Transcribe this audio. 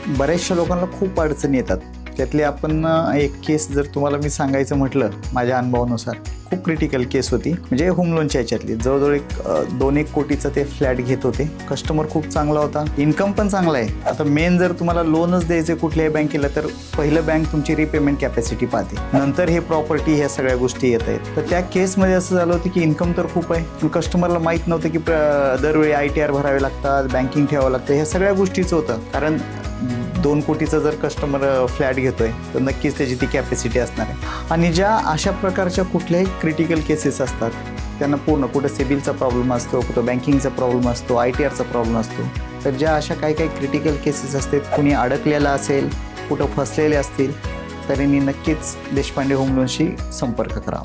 बऱ्याचशा लोकांना खूप अडचणी येतात. त्यातली आपण एक केस जर तुम्हाला मी सांगायचं म्हटलं माझ्या अनुभवानुसार, खूप क्रिटिकल केस होती. म्हणजे होम लोनच्या याच्यातली जवळजवळ 2-1 कोटीचा ते फ्लॅट घेत होते. कस्टमर खूप चांगला होता, इन्कम पण चांगला आहे. आता मेन जर तुम्हाला लोनच द्यायचे कुठल्याही बँकेला तर पहिलं बँक तुमची रिपेमेंट कॅपॅसिटी पाहते, नंतर हे प्रॉपर्टी ह्या सगळ्या गोष्टी येत आहेत. तर त्या केसमध्ये असं झालं होतं की इन्कम तर खूप आहे, पण कस्टमरला माहीत नव्हतं की दरवेळी ITR भरावे लागतात, बँकिंग ठेवावं लागतं. ह्या सगळ्या गोष्टीचं होतं. कारण 2 कोटीचा जर कस्टमर फ्लॅट घेतोय तर नक्कीच त्याची ती कॅपॅसिटी असणार आहे. आणि ज्या अशा प्रकारच्या कुठल्याही क्रिटिकल केसेस असतात त्यांना पूर्ण कुठं सिबिलचा प्रॉब्लेम असतो, कुठं बँकिंगचा प्रॉब्लेम असतो, ITRचा प्रॉब्लेम असतो. तर ज्या अशा काही क्रिटिकल केसेस असतात, कुणी अडकलेला असेल, कुठं फसलेले असतील, तरी नक्कीच देशपांडे होम लोनशी संपर्क करा.